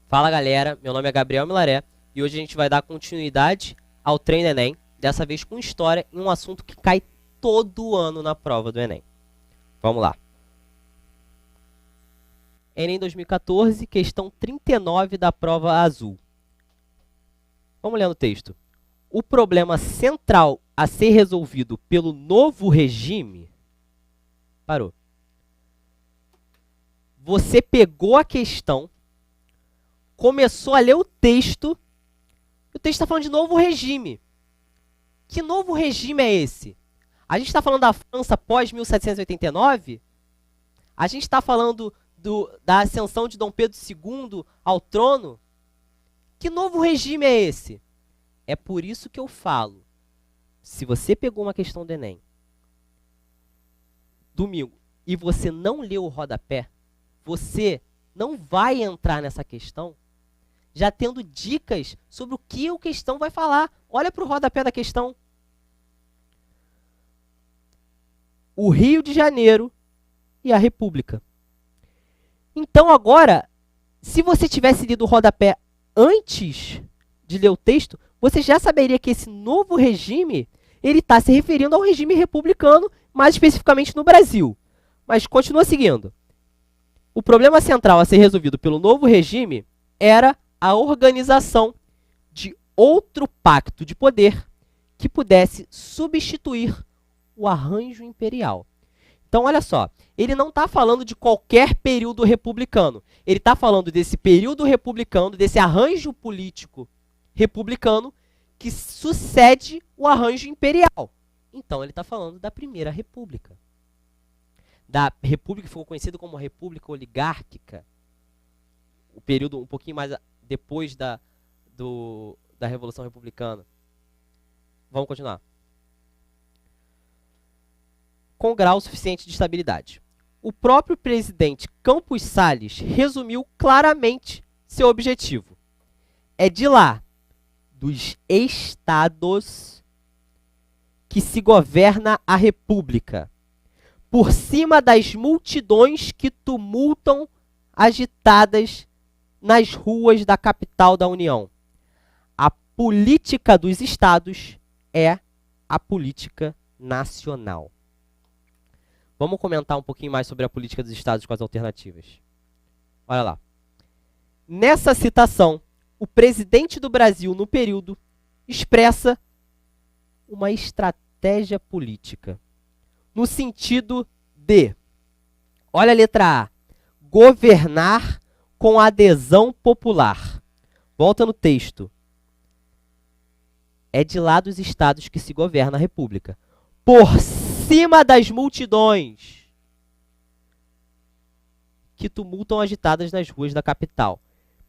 Fala galera, meu nome é Gabriel Milaré e hoje a gente vai dar continuidade ao Treino Enem, dessa vez com história em um assunto que cai todo ano na prova do Enem. Vamos lá. Enem 2014, questão 39 da prova azul. Vamos ler no texto. O problema central a ser resolvido pelo novo regime... Parou. Você pegou a questão, começou a ler o texto está falando de novo regime. Que novo regime é esse? A gente está falando da França pós-1789? A gente está falando da ascensão de Dom Pedro II ao trono? Que novo regime é esse? É por isso que eu falo, se você pegou uma questão do Enem, domingo, e você não leu o rodapé, você não vai entrar nessa questão já tendo dicas sobre o que a questão vai falar. Olha para o rodapé da questão. O Rio de Janeiro e a República. Então agora, se você tivesse lido o rodapé antes de ler o texto, você já saberia que esse novo regime, ele está se referindo ao regime republicano, mais especificamente no Brasil. Mas continua seguindo. O problema central a ser resolvido pelo novo regime era a organização de outro pacto de poder que pudesse substituir o arranjo imperial. Então, olha só, ele não está falando de qualquer período republicano. Ele está falando desse período republicano, desse arranjo político republicano que sucede o arranjo imperial. Então, ele está falando da Primeira República. Da República que ficou conhecida como República Oligárquica, o período um pouquinho mais depois da Revolução Republicana. Vamos continuar. Com grau suficiente de estabilidade. O próprio presidente Campos Salles resumiu claramente seu objetivo. É de lá, dos estados, que se governa a República, por cima das multidões que tumultam agitadas nas ruas da capital da União. A política dos estados é a política nacional. Vamos comentar um pouquinho mais sobre a política dos estados com as alternativas. Olha lá. Nessa citação, o presidente do Brasil, no período, expressa uma estratégia política. No sentido de, olha a letra A, governar com adesão popular. Volta no texto. É de lá dos estados que se governa a República. Por cima das multidões que tumultam agitadas nas ruas da capital.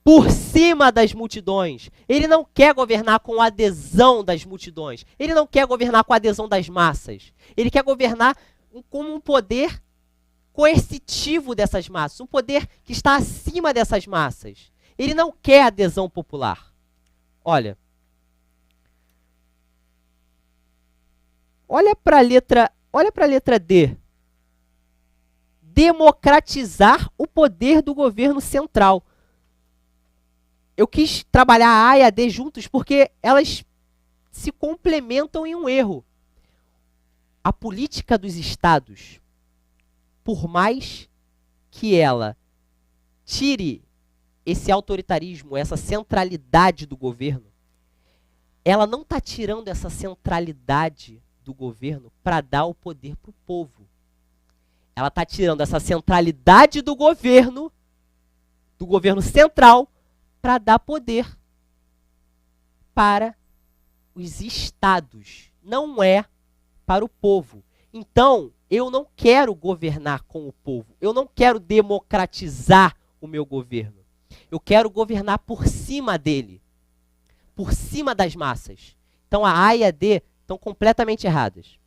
Por cima das multidões. Ele não quer governar com a adesão das multidões. Ele não quer governar com a adesão das massas. Ele quer governar como um poder coercitivo dessas massas, um poder que está acima dessas massas. Ele não quer adesão popular. Olha para a letra D. Democratizar o poder do governo central. Eu quis trabalhar a A e a D juntos porque elas se complementam em um erro. A política dos estados, por mais que ela tire esse autoritarismo, essa centralidade do governo, ela não está tirando essa centralidade do governo para dar o poder para o povo. Ela está tirando essa centralidade do governo central, para dar poder para os estados. Não é para o povo. Então, eu não quero governar com o povo. Eu não quero democratizar o meu governo. Eu quero governar por cima dele. Por cima das massas. Então, a A e a D estão completamente erradas.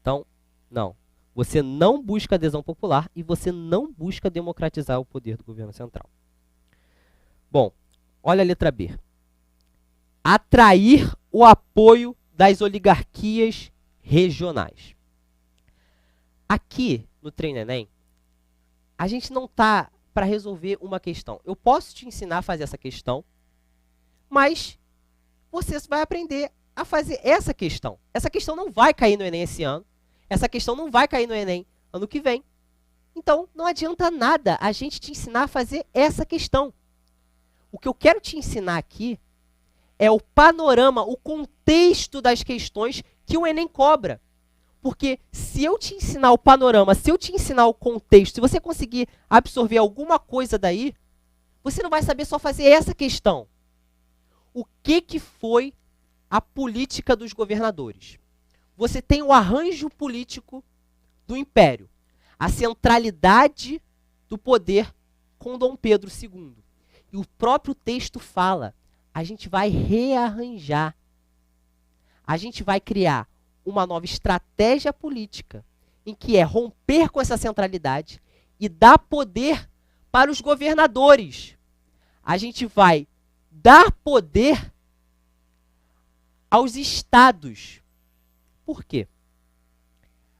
Então, não. Você não busca adesão popular e você não busca democratizar o poder do governo central. Bom, olha a letra B. atrair o apoio das oligarquias regionais. Aqui no Treino Enem, a gente não está para resolver uma questão. Eu posso te ensinar a fazer essa questão, mas você vai aprender a fazer essa questão. Essa questão não vai cair no Enem esse ano. Essa questão não vai cair no Enem ano que vem. Então, não adianta nada a gente te ensinar a fazer essa questão. O que eu quero te ensinar aqui é o panorama, o contexto das questões que o Enem cobra. Porque se eu te ensinar o panorama, se eu te ensinar o contexto, se você conseguir absorver alguma coisa daí, você não vai saber só fazer essa questão. O que foi a política dos governadores? Você tem o arranjo político do Império, a centralidade do poder com Dom Pedro II. E o próprio texto fala, a gente vai rearranjar, a gente vai criar uma nova estratégia política, em que é romper com essa centralidade e dar poder para os governadores. A gente vai dar poder aos estados. Por quê?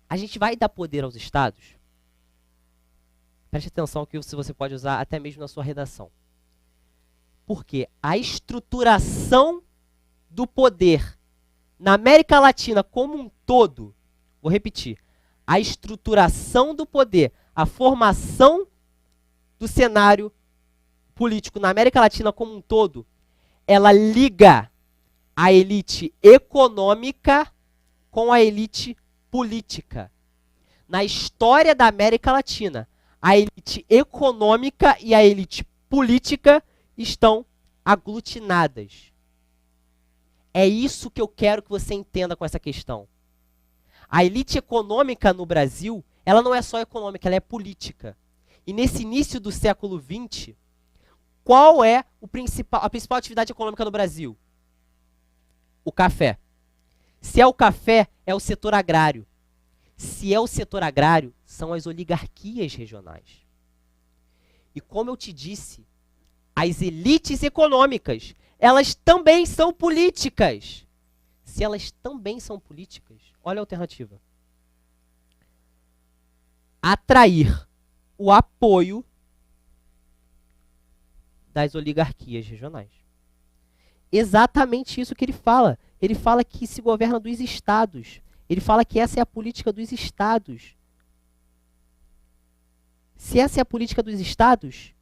A gente vai dar poder aos estados. Preste atenção que você pode usar até mesmo na sua redação. Porque a estruturação do poder na América Latina como um todo, vou repetir, a estruturação do poder, a formação do cenário político na América Latina como um todo, ela liga a elite econômica com a elite política. Na história da América Latina, a elite econômica e a elite política estão aglutinadas. É isso que eu quero que você entenda com essa questão. A elite econômica no Brasil, ela não é só econômica, ela é política. E nesse início do século XX, qual é a principal atividade econômica no Brasil? O café. Se é o café, é o setor agrário. Se é o setor agrário, são as oligarquias regionais. E como eu te disse, as elites econômicas, elas também são políticas. Se elas também são políticas, olha a alternativa. Atrair o apoio das oligarquias regionais. Exatamente isso que ele fala. Ele fala que se governa dos estados. Ele fala que essa é a política dos estados. Se essa é a política dos estados,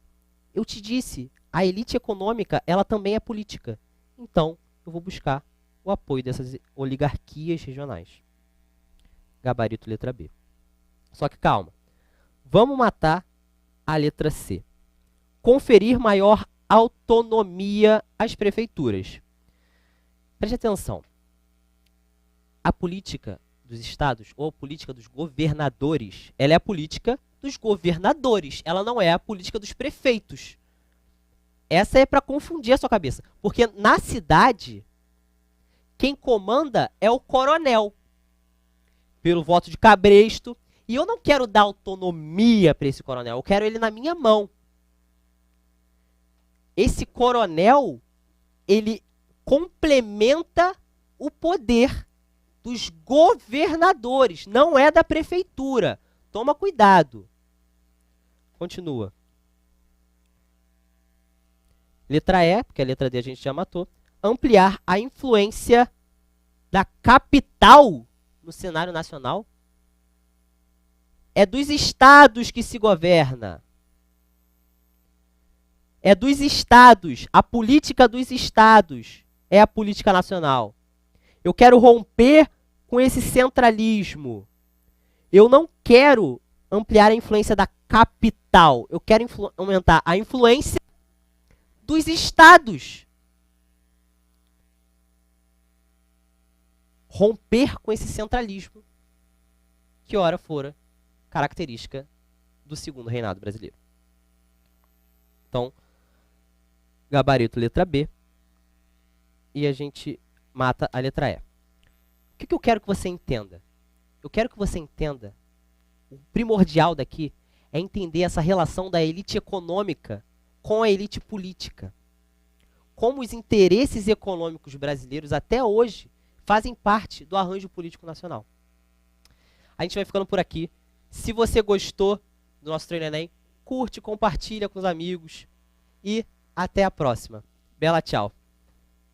eu te disse, a elite econômica, ela também é política. Então, eu vou buscar o apoio dessas oligarquias regionais. Gabarito letra B. Só que calma. Vamos matar a letra C. Conferir maior autonomia às prefeituras. Preste atenção. A política dos estados, ou a política dos governadores, ela é a política dos governadores. Ela não é a política dos prefeitos. Essa é para confundir a sua cabeça. Porque na cidade, quem comanda é o coronel. Pelo voto de cabresto. E eu não quero dar autonomia para esse coronel. Eu quero ele na minha mão. Esse coronel, ele complementa o poder dos governadores. Não é da prefeitura. Toma cuidado. Continua. Letra E, porque a letra D a gente já matou. Ampliar a influência da capital no cenário nacional. É dos estados que se governa. É dos estados. A política dos estados é a política nacional. Eu quero romper com esse centralismo. Eu não quero ampliar a influência da capital. Eu quero aumentar a influência dos estados. Romper com esse centralismo que ora fora característica do segundo reinado brasileiro. Então, gabarito letra B e a gente mata a letra E. O que eu quero que você entenda? Eu quero que você entenda, o primordial daqui é entender essa relação da elite econômica com a elite política. como os interesses econômicos brasileiros até hoje fazem parte do arranjo político nacional. A gente vai ficando por aqui. Se você gostou do nosso Treino Enem, curte, compartilha com os amigos e até a próxima. Bela tchau!